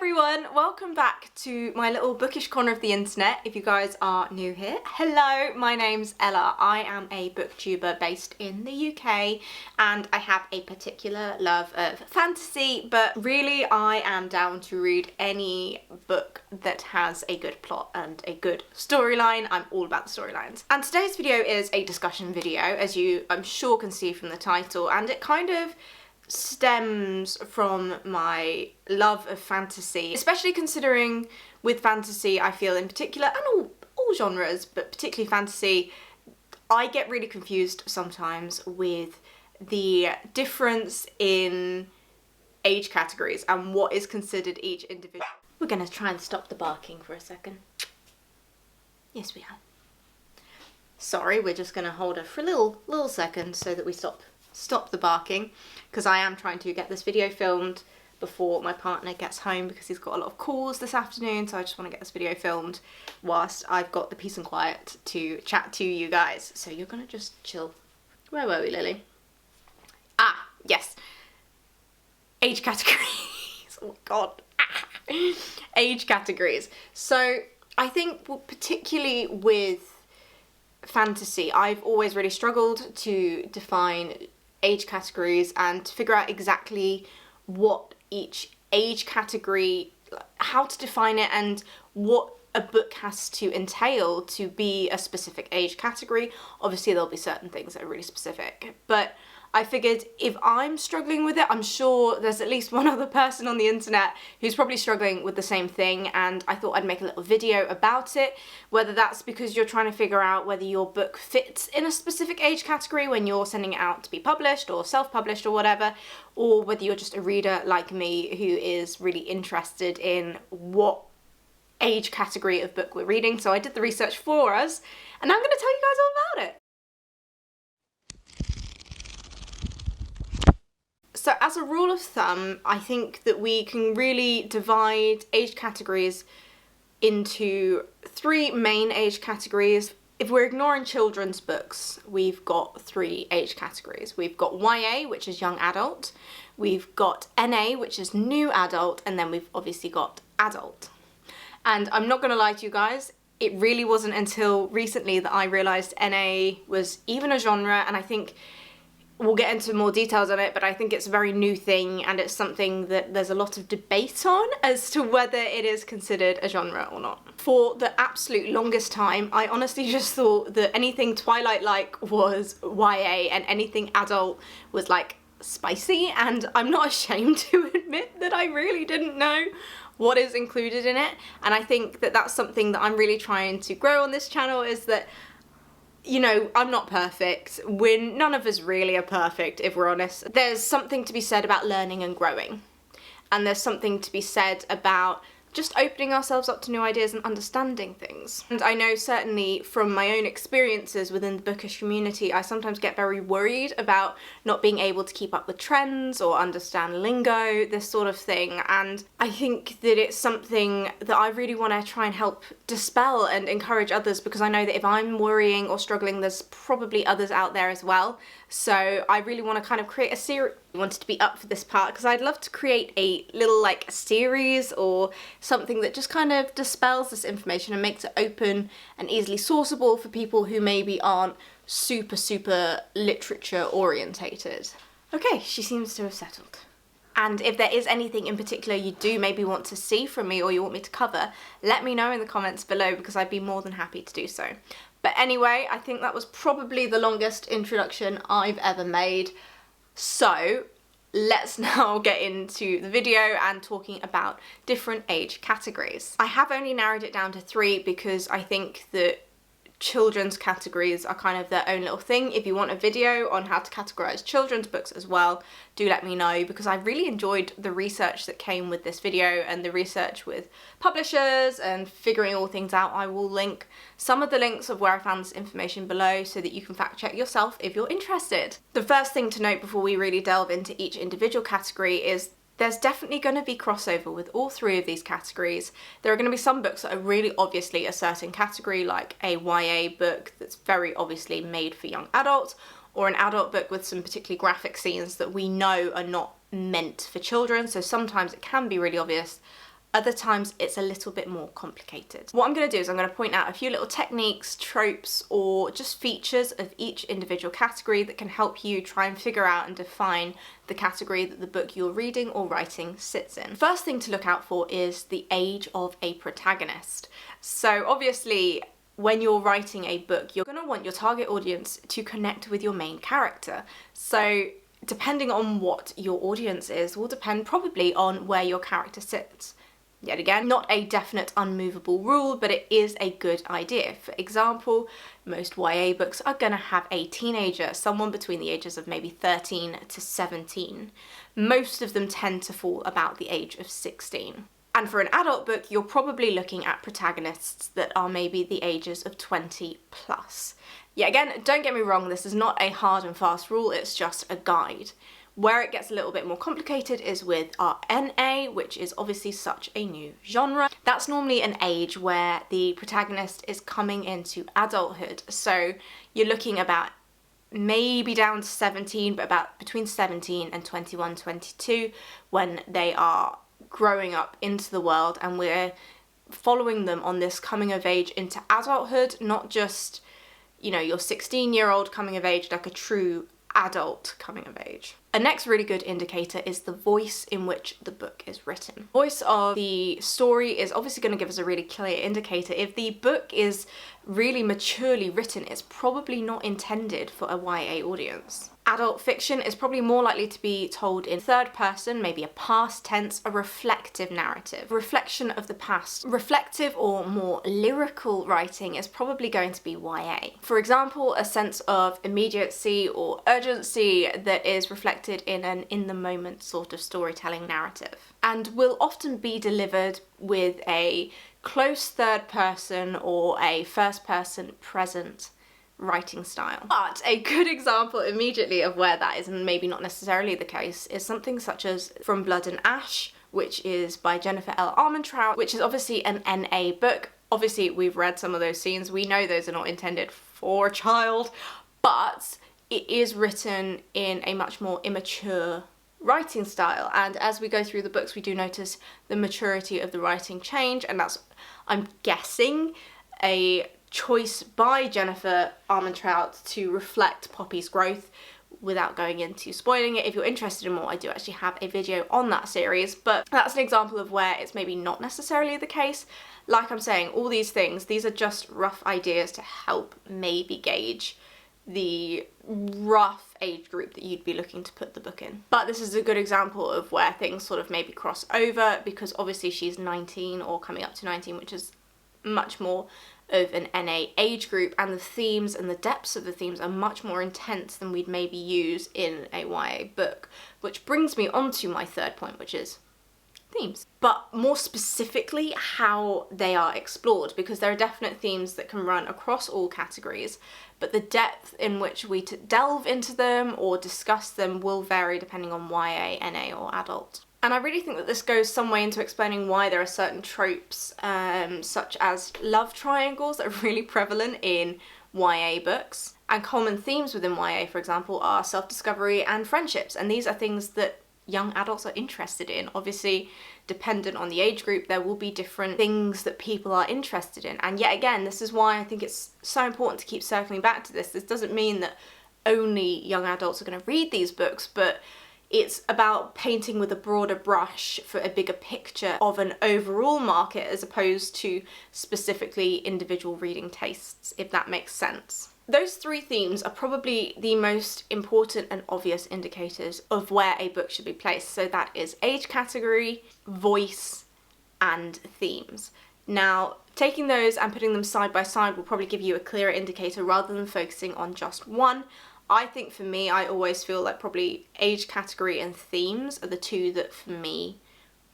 everyone, welcome back to my little bookish corner of the internet if you guys are new here. Hello, my name's Ella. I am a booktuber based in the UK and I have a particular love of fantasy, but really I am down to read any book that has a good plot and a good storyline. I'm all about the storylines. And today's video is a discussion video, as you I'm sure can see from the title, and it kind of stems from my love of fantasy, especially considering with fantasy I feel in particular, and all genres, but particularly fantasy, I get really confused sometimes with the difference in age categories and what is considered each individual. We're gonna try and stop the barking for a second. Yes, we are. Sorry, we're just gonna hold her for a little second so that we stop the barking, because I am trying to get this video filmed before my partner gets home because he's got a lot of calls this afternoon, so I just want to get this video filmed whilst I've got the peace and quiet to chat to you guys. So you're gonna just chill. Where were we, Lily? Ah, yes. Age categories. Oh my god. Age categories. So I think particularly with fantasy, I've always really struggled to define age categories and to figure out exactly what each age category, how to define it, and what a book has to entail to be a specific age category. Obviously there'll be certain things that are really specific, but I figured if I'm struggling with it, I'm sure there's at least one other person on the internet who's probably struggling with the same thing, and I thought I'd make a little video about it, whether that's because you're trying to figure out whether your book fits in a specific age category when you're sending it out to be published or self-published or whatever, or whether you're just a reader like me who is really interested in what age category of book we're reading. So I did the research for us, and I'm going to tell you guys all about it. So as a rule of thumb, I think that we can really divide age categories into three main age categories. If we're ignoring children's books, we've got three age categories. We've got YA, which is young adult, we've got NA, which is new adult, and then we've obviously got adult. And I'm not gonna lie to you guys, it really wasn't until recently that I realised NA was even a genre, and I think we'll get into more details on it, but I think it's a very new thing and it's something that there's a lot of debate on as to whether it is considered a genre or not. For the absolute longest time, I honestly just thought that anything Twilight-like was YA and anything adult was like spicy, and I'm not ashamed to admit that I really didn't know what is included in it. And I think that that's something that I'm really trying to grow on this channel, is that, you know, I'm not perfect. None of us really are perfect, if we're honest. There's something to be said about learning and growing. And there's something to be said about just opening ourselves up to new ideas and understanding things. And I know certainly from my own experiences within the bookish community, I sometimes get very worried about not being able to keep up with trends or understand lingo, this sort of thing. And I think that it's something that I really want to try and help dispel and encourage others, because I know that if I'm worrying or struggling, there's probably others out there as well. So I really want to kind of create a series. I wanted to be up for this part because I'd love to create a little like series or something that just kind of dispels this information and makes it open and easily sourceable for people who maybe aren't super literature orientated. Okay, she seems to have settled. And if there is anything in particular you do maybe want to see from me or you want me to cover, let me know in the comments below, because I'd be more than happy to do so. But anyway, I think that was probably the longest introduction I've ever made. So let's now get into the video and talking about different age categories. I have only narrowed it down to three because I think that children's categories are kind of their own little thing. If you want a video on how to categorize children's books as well, do let me know, because I really enjoyed the research that came with this video and the research with publishers and figuring all things out. I will link some of the links of where I found this information below so that you can fact check yourself if you're interested. The first thing to note before we really delve into each individual category is there's definitely going to be crossover with all three of these categories. There are going to be some books that are really obviously a certain category, like a YA book that's very obviously made for young adults, or an adult book with some particularly graphic scenes that we know are not meant for children. So sometimes it can be really obvious Other times it's a little bit more complicated. What I'm going to do is I'm going to point out a few little techniques, tropes, or just features of each individual category that can help you try and figure out and define the category that the book you're reading or writing sits in. First thing to look out for is the age of a protagonist. So obviously, when you're writing a book, you're going to want your target audience to connect with your main character. So depending on what your audience is will depend probably on where your character sits. Yet again, not a definite unmovable rule, but it is a good idea. For example, most YA books are going to have a teenager, someone between the ages of maybe 13 to 17. Most of them tend to fall about the age of 16. And for an adult book, you're probably looking at protagonists that are maybe the ages of 20 plus. Yeah, again, don't get me wrong, this is not a hard and fast rule, it's just a guide. Where it gets a little bit more complicated is with our NA, which is obviously such a new genre. That's normally an age where the protagonist is coming into adulthood. So you're looking about maybe down to 17, but about between 17 and 21, 22, when they are growing up into the world, and we're following them on this coming of age into adulthood, not just, you know, your 16-year-old coming of age, like a true adult coming of age. A next really good indicator is the voice in which the book is written. Voice of the story is obviously going to give us a really clear indicator. If the book is really maturely written, it's probably not intended for a YA audience. Adult fiction is probably more likely to be told in third person, maybe a past tense, a reflective narrative, reflection of the past. Reflective or more lyrical writing is probably going to be YA. For example, a sense of immediacy or urgency that is reflected in an in-the-moment sort of storytelling narrative, and will often be delivered with a close third person or a first person present writing style. But a good example immediately of where that is maybe not necessarily the case is something such as From Blood and Ash, which is by Jennifer L. Armentrout, which is obviously an NA book. Obviously we've read some of those scenes, we know those are not intended for a child, but it is written in a much more immature writing style, and as we go through the books we do notice the maturity of the writing change, and that's, I'm guessing, a choice by Jennifer Armentrout to reflect Poppy's growth without going into spoiling it. If you're interested in more, I do actually have a video on that series, but that's an example of where it's maybe not necessarily the case. Like I'm saying, all these things, these are just rough ideas to help maybe gauge the rough age group that you'd be looking to put the book in. But this is a good example of where things sort of maybe cross over, because obviously she's 19 or coming up to 19, which is much more of an NA age group, and the themes and the depths of the themes are much more intense than we'd maybe use in a YA book, which brings me on to my third point, which is themes. But more specifically how they are explored, because there are definite themes that can run across all categories, but the depth in which we delve into them or discuss them will vary depending on YA, NA or adult. And I really think that this goes some way into explaining why there are certain tropes, such as love triangles, that are really prevalent in YA books. And common themes within YA, for example, are self-discovery and friendships, and these are things that young adults are interested in. Obviously, dependent on the age group, there will be different things that people are interested in. And yet again, this is why I think it's so important to keep circling back to this. This doesn't mean that only young adults are going to read these books, but it's about painting with a broader brush for a bigger picture of an overall market as opposed to specifically individual reading tastes, if that makes sense. Those three themes are probably the most important and obvious indicators of where a book should be placed. So that is age category, voice, and themes. Now, taking those and putting them side by side will probably give you a clearer indicator rather than focusing on just one. I think for me, I always feel like probably age category and themes are the two that for me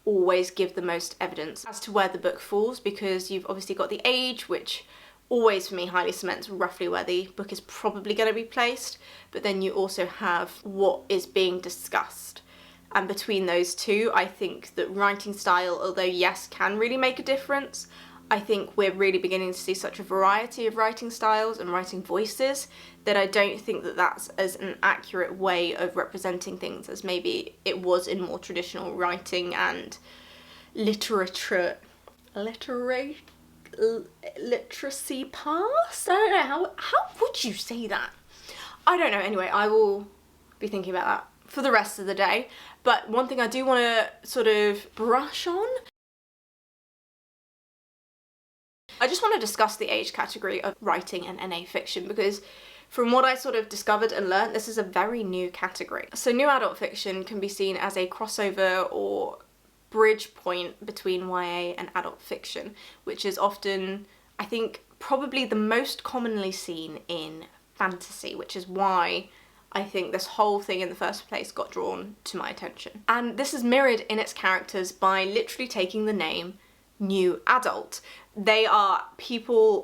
always give the most evidence as to where the book falls, because you've obviously got the age, which always for me highly cements roughly where the book is probably going to be placed, but then you also have what is being discussed. And between those two, I think that writing style, although yes, can really make a difference, I think we're really beginning to see such a variety of writing styles and writing voices that I don't think that that's as an accurate way of representing things as maybe it was in more traditional writing and literacy past? I don't know, how would you say that? I don't know. Anyway, I will be thinking about that for the rest of the day. But one thing I do want to sort of brush on, I just want to discuss the age category of writing and NA fiction, because from what I sort of discovered and learnt, this is a very new category. So new adult fiction can be seen as a crossover or bridge point between YA and adult fiction, which is often, I think, probably the most commonly seen in fantasy, which is why I think this whole thing in the first place got drawn to my attention. And this is mirrored in its characters by literally taking the name New Adult. They are people